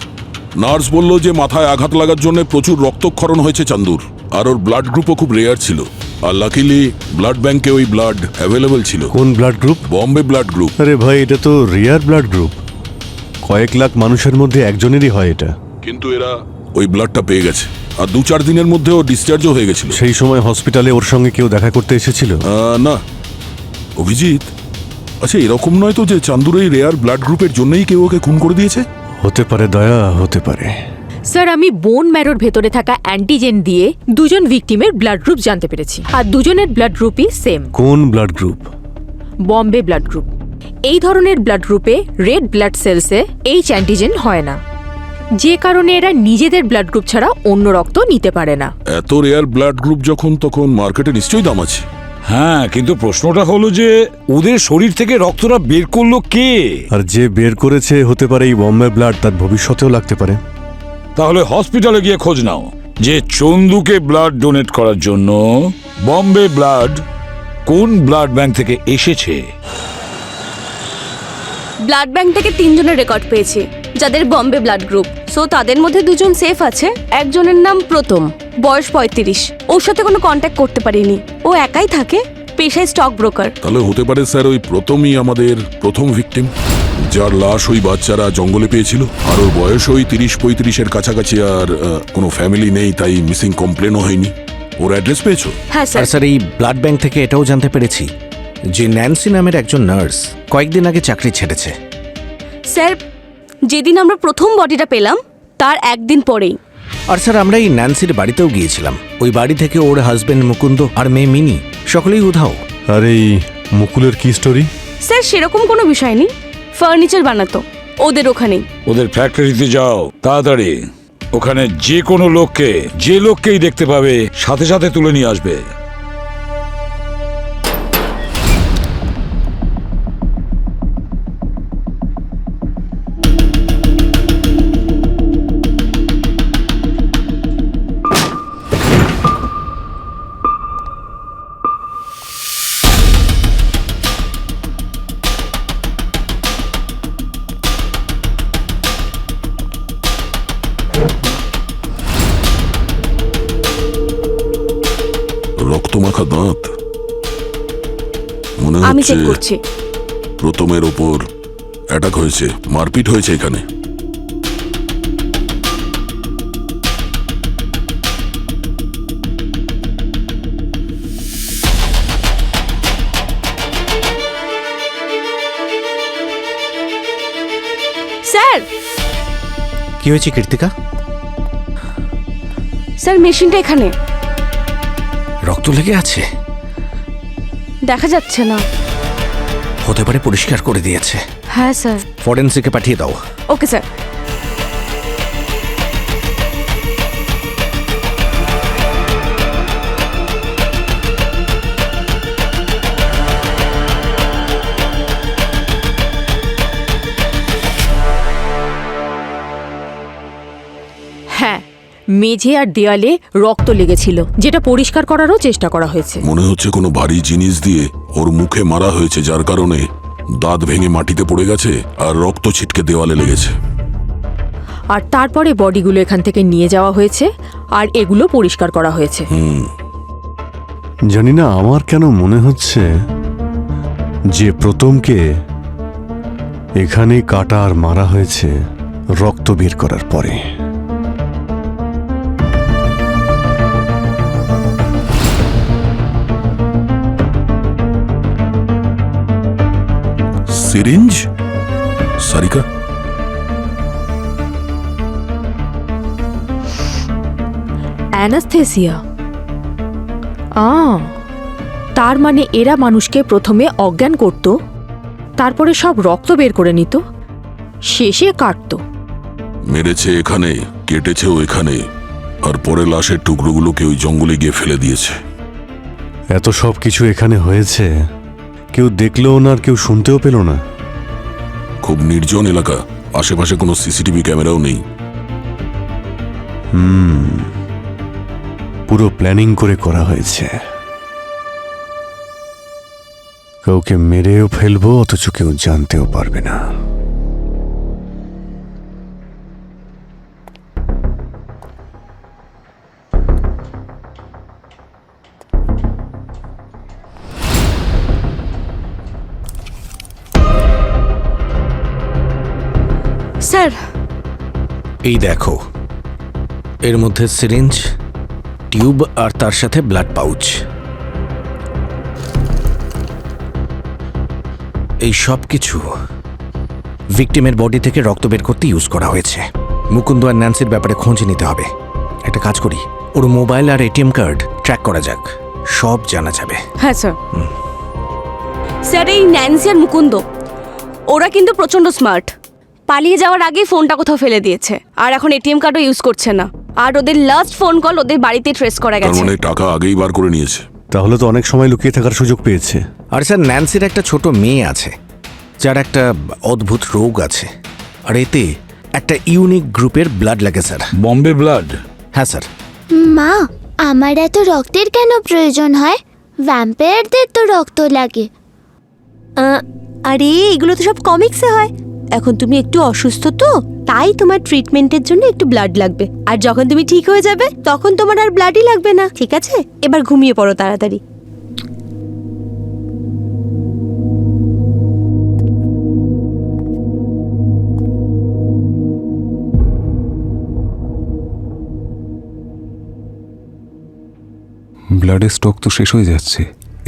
নার্স বলল যে মাথায় আঘাত লাগার জন্য প্রচুর রক্তক্ষরণ হয়েছে চান্দুর। আর ওর ব্লাড গ্রুপও খুব রেয়ার ছিল। আর লাকিলি ব্লাড ব্যাংকে ওই ব্লাড অ্যাভেলেবল ছিল। কোন blood group? Bombay blood group. আরে ভাই, এটা তো রেয়ার ব্লাড গ্রুপ। কয়েক লাখ মানুষের মধ্যে একজনেরই হয় এটা। কিন্তু এরা ওই ব্লাডটা পেয়ে গেছে। আর 2-4 দিনের মধ্যে ও ডিসচার্জও হয়ে গেছিল। সেই সময় হসপিটালে ওর সঙ্গে কেউ দেখা করতে এসেছিল? না অভিজিৎ, আচ্ছা এরকম নয় তো যে চান্দুর এই রেয়ার ব্লাড গ্রুপের জন্যই কেউ ওকে খুন করে দিয়েছে? হতে পারে দয়া, হতে পারে। স্যার, আমি বোন ম্যারোর ভেতরে থাকা অ্যান্টিজেন দিয়ে 2 জন ভিকটিমের ব্লাড গ্রুপ জানতে পেরেছি। আর 2 জনের ব্লাড গ্রুপই সেম। কোন blood group? Bombay blood group. এই ধরনের ব্লাড গ্রুপে রেড ব্লাড সেলসে এইচ অ্যান্টিজেন হয় না, যে কারণে এরা নিজেদের ব্লাড গ্রুপ ছাড়া অন্য রক্ত নিতে পারে না। এত রেয়ার ব্লাড গ্রুপ যখন, তখন মার্কেটে নিশ্চয়ই দাম আছে। হ্যাঁ, কিন্তু প্রশ্নটা হলো যে ওদের শরীর থেকে রক্তটা বের করলো কে? আর যে বের করেছে হতে পারে এই বম্বে ব্লাড, তার ভবিষ্যতেও লাগতে পারে। তাহলে হসপিটালে গিয়ে খোঁজ নাও যে চন্দুকে ব্লাড ডোনেট করার জন্য বম্বে ব্লাড কোন ব্লাড ব্যাংক থেকে এসেছে। ব্লাড ব্যাংক থেকে 3 জনের রেকর্ড পেয়েছি যাদের বম্বে ব্লাড গ্রুপ। সো তাদের মধ্যে 2 জন সেফ আছে। একজনের নাম প্রথম, বয়স 35। ওর সাথে কোনো কন্ট্যাক্ট করতে পারিনি। ও একাই থাকে, পেশায় স্টক ব্রোকার। তাহলে হতে পারে স্যার ওই প্রথমই আমাদের প্রথম ভিকটিম, যার লাশ ওই বাচ্চারা জঙ্গলে পেয়েছিল। আর ওর বয়স ওই 30-35-এর কাছাকাছি। আর কোনো ফ্যামিলি নেই, তাই মিসিং কমপ্লেনও হয়নি। ওর অ্যাড্রেস পেয়েছো? হ্যাঁ আর স্যার, এই ব্লাড ব্যাংক থেকে এটাও জানতে পেরেছি যে ন্যান্সি নামের একজন নার্স কয়েকদিন আগে চাকরি ছেড়েছে। স্যার, যেদিন আমরা প্রথম বডিটা পেলাম তার একদিন পরেই। আর স্যার, আমরা এই ন্যান্সির বাড়িতেও গিয়েছিলাম। ওই বাড়ি থেকে ওর হাজবেন্ড মুকুন্দ আর মেয়ে মিনি সকলেই উধাও। আর এই মুকুলের কি স্টোরি? স্যার, সেরকম কোনো বিষয় নেই। ফার্নিচার বানাতো ওদের ওখানেই। ওদের ফ্যাক্টরিতে যাও তাড়াতাড়ি। ওখানে যে কোনো লোককেই দেখতে পাবে, সাথে সাথে তুলে নিয়ে আসবে। মাখা দাঁত। মনে আমি হচ্ছে চেক করছি। প্রথমের ওপর অ্যাটাক হয়েছে, মারপিট হয়েছে এখানে। স্যার, কি হয়েছে কৃতিকা? স্যার মেশিনটা এখানে। রক্ত লেগে আছে? দেখা যাচ্ছে না। হতে পারে পরিষ্কার করে দিয়েছে। হ্যাঁ স্যার। ফরেন্সিকে পাঠিয়ে দাও। Okay sir. হ্যাঁ, মেঝে আর দেয়ালে রক্ত লেগেছিল, যেটা পরিষ্কার করারও চেষ্টা করা হয়েছে। মনে হচ্ছে কোনো ভারী জিনিস দিয়ে ওর মুখে মারা হয়েছে, যার কারণে দাঁত ভেঙে মাটিতে পড়ে গেছে আর রক্ত ছিটকে দেওয়ালে লেগেছে। আর তারপরে বডিগুলো এখান থেকে নিয়ে যাওয়া হয়েছে আর এগুলো পরিষ্কার করা হয়েছে। জানি না, আমার কেন মনে হচ্ছে যে প্রথমকে এখানে কাটা আর মারা হয়েছে রক্ত বের করার পরে। সিরিঞ্জ? সারিকা? অ্যানাস্থেসিয়া। তার মানে এরা মানুষকে প্রথমে অজ্ঞান করত, তারপরে সব রক্ত বের করে নিত, শেষে কাটতো। মেরেছে এখানে, কেটেছেও এখানে, আর পরে লাশের টুকরোগুলোকে ওই জঙ্গলে গিয়ে ফেলে দিয়েছে। এত সব কিছু এখানে হয়েছে, কেউ দেখলেও না আর কেউ শুনতেও পেল না। খুব নির্জন এলাকা, আশেপাশে কোনো সিসিটিভি ক্যামেরাও নেই। পুরো প্ল্যানিং করে করা হয়েছে। কাউকে মেরেও ফেলবো, অথচ কেউ জানতেও পারবে না। স্যার, এই দেখো, এর মধ্যে সিরিঞ্জ, টিউব আর তার সাথে ব্লাড পাউচ। এই সব কিছু ভিকটিমের বডি থেকে রক্ত বের করতে ইউজ করা হয়েছে। মুকুন্দ আর ন্যান্সির ব্যাপারে খোঁজ নিতে হবে। একটা কাজ করি, ওর মোবাইল আর এটিএম কার্ড ট্র্যাক করা যাক, সব জানা যাবে। হ্যাঁ স্যার। স্যার, এই ন্যান্সি আর মুকুন্দ ওরা কিন্তু প্রচন্ড স্মার্ট। পালিয়ে যাওয়ার আগেই ফোনটা কোথাও ফেলে দিয়েছে, আর এখন এটিএম কার্ডও ইউজ করছে না। আর ওদের লাস্ট ফোন কল ওদের বাড়িতে ট্রেস করা তার গেছে। মানে টাকা আগেই বার করে নিয়েছে। তাহলে তো অনেক সময় লুকিয়ে থাকার সুযোগ পেয়েছে। আর স্যার, ন্যান্সির একটা ছোট মেয়ে আছে যার একটা অদ্ভুত রোগ আছে, আর এতে একটা ইউনিক গ্রুপের ব্লাড লাগে স্যার। বম্বে ব্লাড? হ্যাঁ স্যার। মা, আমার এত রক্তের কেন প্রয়োজন হয়? ভ্যাম্পায়ারদের তো রক্ত লাগে। আরে এগুলো তো সব কমিক্সে হয়। এখন তুমি একটু অসুস্থ, তো তাই তোমার ট্রিটমেন্টের জন্য একটু ব্লাড লাগবে। আর যখন তুমি ঠিক হয়ে যাবে তখন তোমার আর ব্লাডই লাগবে না, ঠিক আছে? এবার ঘুমিয়ে পড়ো তাড়াতাড়ি। ব্লাডের স্টক তো শেষ হয়ে যাচ্ছে,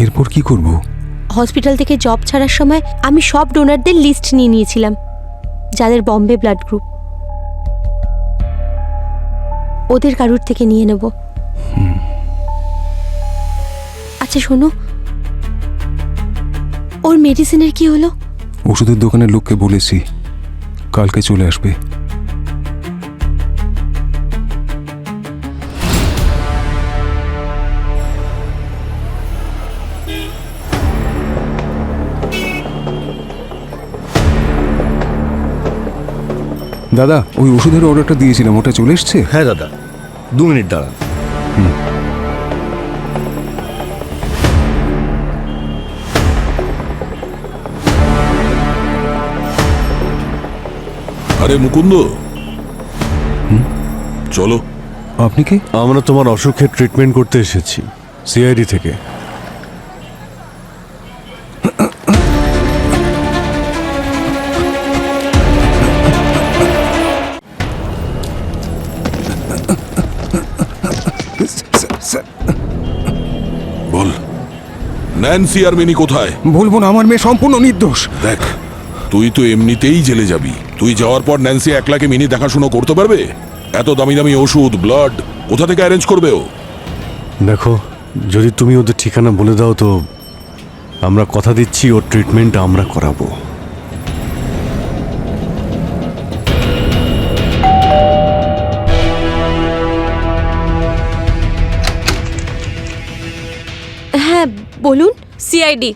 এরপর কি করব? হসপিটাল থেকে জব ছাড়ার সময় আমি সব ডোনারদের লিস্ট নিয়ে নিয়েছিলাম, যাদের বম্বে ব্লাড গ্রুপ। ওদের কারুর থেকে নিয়ে নেব। আচ্ছা শোনো, ওর মেডিসিনের কি হলো? ওষুধের দোকানের লোককে বলেছি কালকে চলে আসবে। দাদা, ওই ওষুধের অর্ডারটা দিয়েছিলাম, ওটা চলে এসছে? হ্যাঁ দাদা, 2 মিনিট দাঁড়ান। আরে মুকুন্দ, চলো। আপনি কি? আমরা তোমার অসুখের ট্রিটমেন্ট করতে এসেছি, সিআইডি থেকে। ন্যান্সি আর মিনি কোথায়? বলবো না, আমার মেয়ে সম্পূর্ণ নির্দোষ। দেখ, তুই তো এমনিতেই জেলে যাবি। তুই যাওয়ার পর ন্যান্সি একলাকে মিনি দেখাশুনো করতে পারবে? এত দামি দামি ওষুধ, ব্লাড কোথা থেকে অ্যারেঞ্জ করবে ও? দেখো, যদি তুমি ওদের ঠিকানা বলে দাও তো আমরা কথা দিচ্ছি ওর ট্রিটমেন্ট আমরা করাবো। হ্যাঁ বলুন। সিআইডি।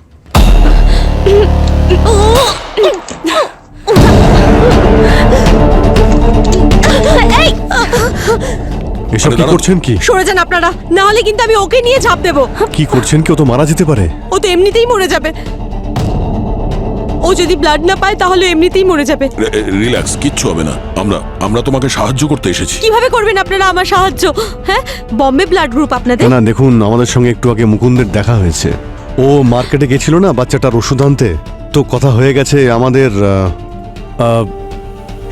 এসব কি করছেন? কি সরে যান আপনারা, না হলে কিন্তু আমি ওকে নিয়ে ঝাঁপ দেবো। কি করছেন? কি ও তো মারা যেতে পারে। ও তো এমনিতেই মরে যাবে। ও যদি ব্লাড না পায় তাহলে এমনিতেই মরে যাবে। রিল্যাক্স, কিচ্ছু হবে না। আমরা তোমাকে সাহায্য করতে এসেছি। কিভাবে করবেন আপনারা আমার সাহায্য? হ্যাঁ, বম্বে ব্লাড গ্রুপ আপনাদের? না দেখুন, আমাদের সঙ্গে একটু আগে মুকুন্দের দেখা হয়েছে। ও মার্কেটে গেছিল না বাচ্চাটার ওষুধ আনতে, তো কথা হয়ে গেছে আমাদের।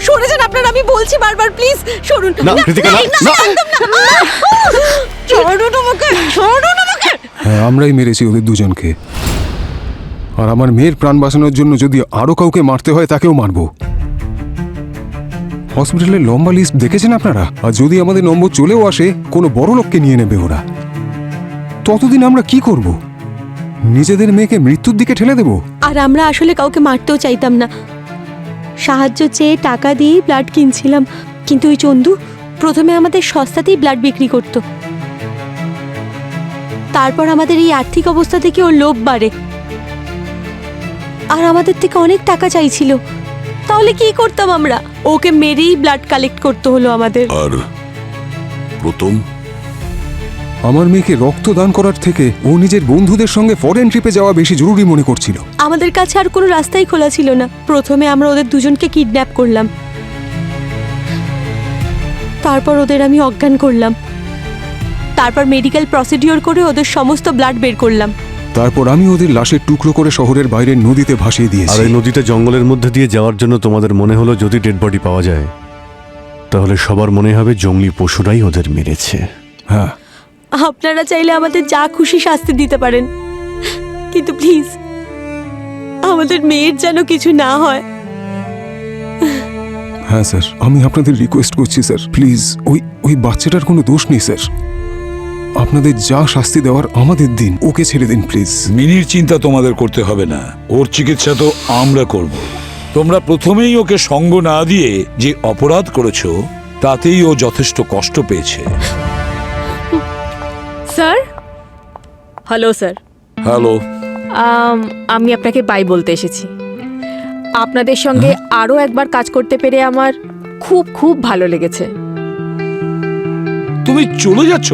সরে যান আপনারা, আমি বলছি বারবার, প্লিজ সরুন। না, কৃতিকা, না, না। একদম না। সরুন আমাকে, সরুন আমাকে। হ্যাঁ, আমরাই মেরেছি ওদের দুজনকে। আর আমার মেয়ের প্রাণ বাঁচানোর জন্য যদি আরো কাউকে মারতে হয় তাকেও মারবো। হসপিটালের লম্বা লিস্ট দেখেছেন আপনারা? আর যদি আমাদের নম্বর চলেও আসে, কোনো বড় লোককে নিয়ে নেবে ওরা। ততদিন আমরা কি করব? নিজেদের মেয়েকে মৃত্যুর দিকে ঠেলে দেব? আর আমরা আসলে কাউকে মারতেও চাইতাম না, সাহায্য চেয়ে টাকা দিয়েই ব্লাড কিনছিলাম। কিন্তু ওই চন্দু প্রথমে আমাদের সস্তাতেই ব্লাড বিক্রি করত। তারপর আমাদের এই আর্থিক অবস্থা থেকে ওর লোভ বাড়ে আর আমাদের থেকে অনেক টাকা চাইছিল। তাহলে কি করতাম আমরা? ওকে মেরেই ব্লাড কালেক্ট করতে হলো আমাদের। আর প্রথম, আমার মেয়েকে রক্ত দান করার থেকে ও নিজের বন্ধুদের সঙ্গে ফরেন ট্রিপে যাওয়া বেশি জরুরি মনে করছিল। আমাদের কাছে আর কোনো রাস্তাই খোলা ছিল না। প্রথমে আমরা ওদের দুজনকে কিডন্যাপ করলাম, তারপর ওদের আমি অজ্ঞান করলাম, তারপর মেডিকেল প্রসিডিওর করে ওদের সমস্ত ব্লাড বের করলাম। তারপর আমি ওদের লাশের টুকরো করে শহরের বাইরের নদীতে ভাসিয়ে আর দিয়েছি। এই নদীটা জঙ্গলের মধ্যে দিয়ে যাওয়ার জন্য তোমাদের মনে হলো যদি ডেড বডি পাওয়া যায় তাহলে সবার মনে হবে জঙ্গলি পশুরাই ওদের মেরেছে। হ্যাঁ, আপনারা চাইলে আমাদের যা খুশি শাস্তি দিতে পারেন, কিন্তু প্লিজ আমাদের মেয়ের যেন কিছু না হয়। হ্যাঁ স্যার, আমি আপনাদের রিকোয়েস্ট করছি স্যার, প্লিজ। ওই বাচ্চাটার কোনো দোষ নেই স্যার। আপনাদের যা শাস্তি দেওয়ার আমাদের দিন, ওকে ছেড়ে দিন প্লিজ। মিনির চিন্তা তোমাদের করতে হবে না, ওর চিকিৎসা তো আমরা করব। তোমরা প্রথমেই ওকে সঙ্গ না দিয়ে যে অপরাধ করেছো তাতেই ও যথেষ্ট কষ্ট পেয়েছে। Sir, hello sir. হ্যালো। আমি আপনাকে বাই বলতে এসেছি। আপনাদের সঙ্গে আরও একবার কাজ করতে পেরে আমার খুব খুব ভালো লেগেছে। তুমি চলে যাচ্ছ?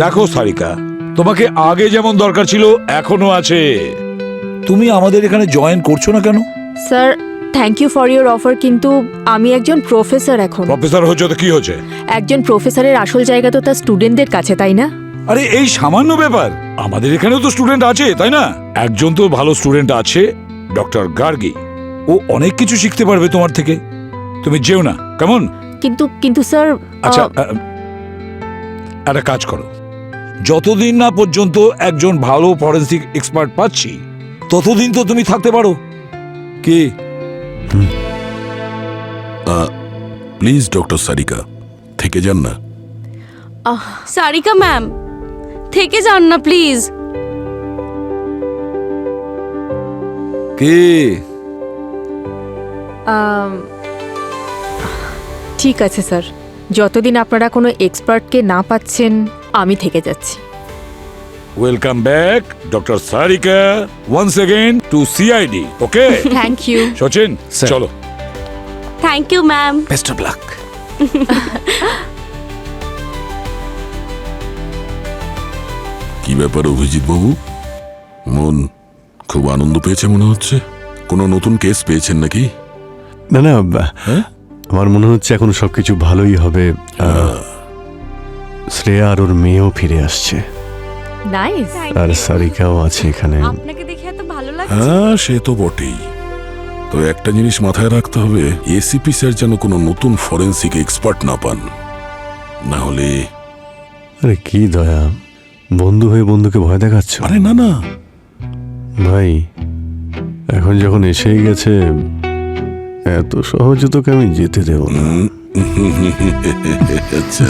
দেখো সারিকা, তোমাকে আগে যেমন দরকার ছিল এখনো আছে। তুমি আমাদের এখানে জয়েন করছো না কেন? Sir, thank you for your offer, কিন্তু আমি একজন প্রফেসর এখন। প্রফেসর হচ্ছে তো কি হচ্ছে? একজন প্রফেসরের আসল জায়গা তো তার স্টুডেন্টদের কাছে, তাই না? আরে এই সামান্য ব্যাপার, আমাদের এখানেও তো স্টুডেন্ট আছে, তাই না? একজন তো ভালো স্টুডেন্ট আছে, ডক্টর গার্গী। ও অনেক কিছু শিখতে পারবে তোমার থেকে। তুমি যেও না, কেমন? কিন্তু স্যার, আচ্ছা, একটা কাজ করো, যতদিন না পর্যন্ত একজন ভালো ফরেন্সিক এক্সপার্ট পাচ্ছি ততদিন তো তুমি থাকতে পারো। কি? প্লিজ ডক্টর সারিকা, থেকে যান না। সারিকা ম্যাম, থেকে যান না প্লিজ। কি? ঠিক আছে স্যার, যতদিন আপনারা কোনো এক্সপার্টকে না পাচ্ছেন আমি থেকে যাচ্ছি। Welcome back doctor Sarika once again to CID. Okay, thank you. Sachin, চলো। Thank you ma'am. Best of luck. কি ব্যাপার অভিজিৎ বাবু, মন খুব আনন্দ পেয়েছে মনে হচ্ছে। কোনো নতুন কেস পেয়েছেন নাকি? না না, আমার মনে হচ্ছে এখন সবকিছু ভালোই হবে। শ্রেয়া আর ওর মেয়েও ফিরে আসছে, নাইস। আর সারিকাও আছে এখানে। আপনাকে দেখে এত ভালো লাগছে। হ্যাঁ, সে তো বটেই। তো একটা জিনিস মাথায় রাখতে হবে, এসিপি স্যার যেন কোনো নতুন ফরেন্সিক এক্সপার্ট না পান, না হলে। আরে কি দয়া, বন্ধু হয়ে বন্ধুকে ভয় দেখাচ্ছ? আরে না না, ভাই এখন যখন এসেই গেছে, এত সহজে তোকে আমি যেতে দেব না। আচ্ছা